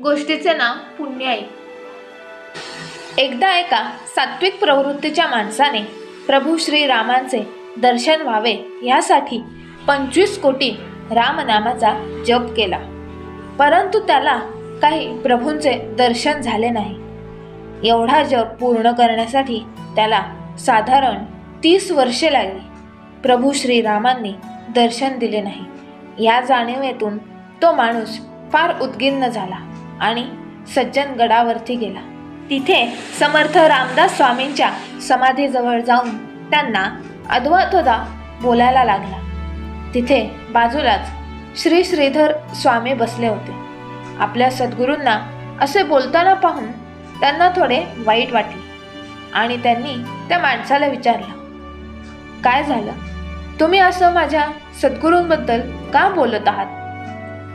गोष्टीचे नाव पुण्याई। एकदा एका सात्विक प्रवृत्तीच्या माणसाने प्रभू श्रीरामांचे दर्शन व्हावे यासाठी 25 कोटी रामनामाचा जप केला, परंतु त्याला काही प्रभूंचे दर्शन झाले नाही। एवढा जप पूर्ण करण्यासाठी त्याला साधारण 30 वर्षे लागली। प्रभू श्रीरामांनी दर्शन दिले नाही। या जाणीवेतून तो माणूस फार उद्विग्न झाला आणि सज्जन गडावरती गेला। तिथे समर्थ रामदास स्वामींच्या समाधीजवळ जाऊन त्यांना अद्वैतदा बोलायला लागला। तिथे बाजूलाच श्री श्रीधर स्वामी बसले होते। आपल्या सद्गुरूंना असे बोलताना पाहून त्यांना थोडे वाईट वाटले आणि त्यांनी त्या माणसाला विचारलं, काय झालं? तुम्ही असं माझ्या सद्गुरूंबद्दल का बोलत आहात?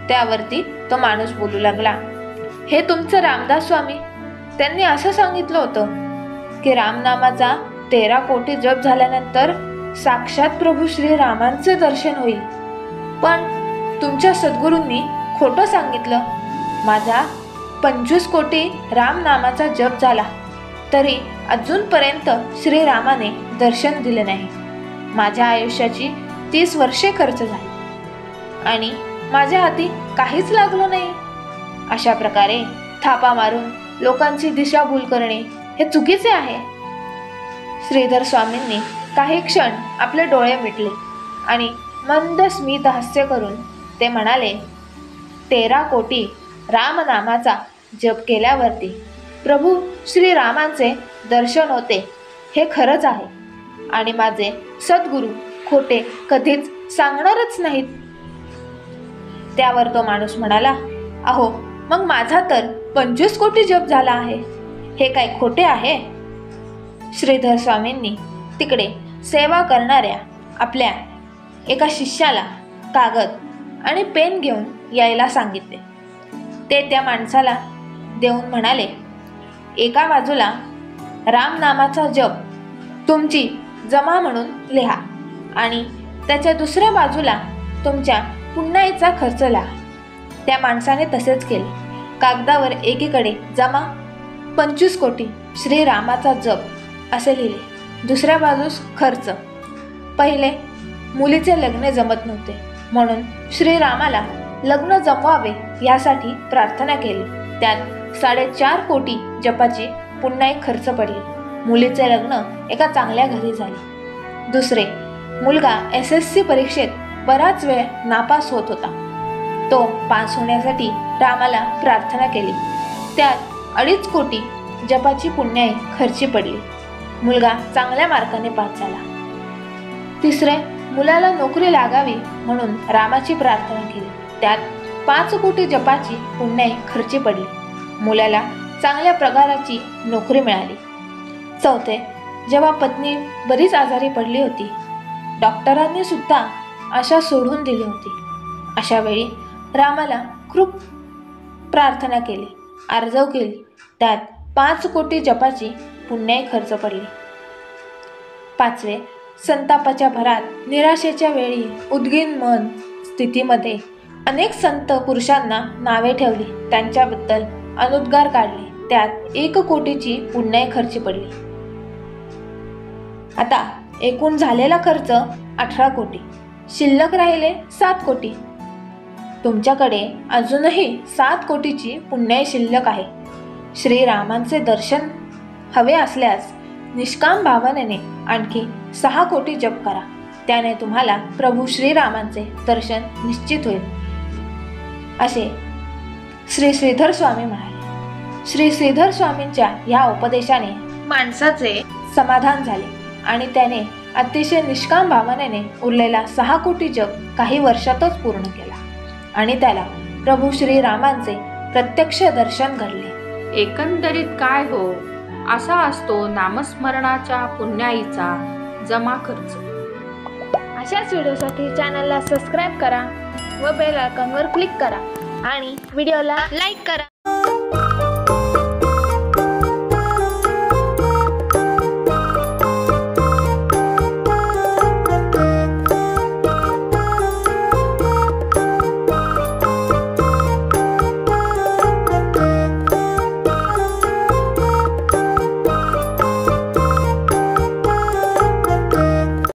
त्यावरती तो माणूस बोलू लागला, हे तुमचे रामदास स्वामी, त्यांनी असं सांगितलं होतं की रामनामाचा 13 कोटी जप झाल्यानंतर साक्षात प्रभू श्रीरामांचे दर्शन होईल, पण तुमच्या सद्गुरूंनी खोटं सांगितलं। माझा 25 कोटी रामनामाचा जप झाला तरी अजूनपर्यंत श्रीरामाने दर्शन दिले नाही। माझ्या आयुष्याची 30 वर्षे खर्च झाली आणि माझ्या हाती काहीच लागलं नाही। अशा प्रकारे थापा मारून लोकांची दिशाभूल करणे हे चुकीचे आहे। श्रीधर स्वामींनी काही क्षण आपले डोळे मिटले आणि मंद स्मित हास्य करून ते म्हणाले, 13 कोटी रामनामाचा जप केल्यावरती प्रभू श्रीरामांचे दर्शन होते हे खरंच आहे आणि माझे सद्गुरू खोटे कधीच सांगणारच नाहीत। त्यावर तो माणूस म्हणाला, अहो मग माझा तर 25 कोटी जप झाला आहे, हे काय खोटे आहे? श्रीधर स्वामींनी तिकडे सेवा करणाऱ्या आपल्या एका शिष्याला कागद आणि पेन घेऊन यायला सांगितले। ते त्या माणसाला देऊन म्हणाले, एका बाजूला रामनामाचा जप तुमची जमा म्हणून लिहा आणि त्याच्या दुसऱ्या बाजूला तुमच्या पुण्याईचा खर्च लिहा। त्या माणसाने तसेच केले। कागदावर एकीकडे जमा 25 कोटी श्रीरामाचा जप असे लिहिले, दुसऱ्या बाजूस खर्च। पहिले मुलीचे लग्न जमत नव्हते म्हणून श्रीरामाला लग्न जमवावे यासाठी प्रार्थना केली। त्यात 4.5 कोटी जपाची पुन्हा खर्च पडली। मुलीचे लग्न एका चांगल्या घरी झाले। दुसरे, मुलगा SSC परीक्षेत बराच वेळ नापास होत होता। तो पास होण्यासाठी रामाला प्रार्थना केली। त्यात 2.5 कोटी जपाची पुण्याई खर्ची पडली। मुलगा चांगल्या मार्काने पास झाला। तिसरे, मुलाला नोकरी लागावी म्हणून रामाची प्रार्थना केली। त्यात 5 कोटी जपाची पुण्याई खर्ची पडली। मुलाला चांगल्या पगाराची नोकरी मिळाली। चौथे, जेव्हा पत्नी बरीच आजारी पडली होती, डॉक्टरांनी सुद्धा आशा सोडून दिली होती, अशा वेळी रामाला खूप प्रार्थना केली, आर्जव केली। त्यात 5 कोटी जपाची पुण्याई खर्च पडली। पाचवे, संतापाच्या भरात निराशेच्या वेळी उद्विग्न मन स्थितीमध्ये अनेक संत पुरुषांना नावे ठेवली, त्यांच्याबद्दल अनुद्गार काढले। त्यात 1 कोटीची पुण्याई खर्च पडली। आता एकूण झालेला खर्च 18 कोटी, शिल्लक राहिले 7 कोटी। तुमच्याकडे अजूनही 7 कोटीची पुण्याई शिल्लक आहे। श्रीरामांचे दर्शन हवे असल्यास निष्काम भावनेने आणखी 6 कोटी जप करा, त्याने तुम्हाला प्रभू श्रीरामांचे दर्शन निश्चित होईल, असे श्री श्रीधर स्वामी म्हणाले। श्री श्रीधर स्वामींच्या या उपदेशाने माणसाचे समाधान झाले आणि त्याने अतिशय निष्काम भावनेने उरलेला 6 कोटी जप काही वर्षातच पूर्ण केला आणि त्याला प्रभू श्रीरामांचे प्रत्यक्ष दर्शन घडले। एकंदरीत काय हो, असा असतो नामस्मरणाच्या पुण्याईचा जमा खर्च। अशाच व्हिडिओसाठी चॅनलला सबस्क्राईब करा व बेल आयकॉनवर क्लिक करा आणि व्हिडिओला लाईक करा।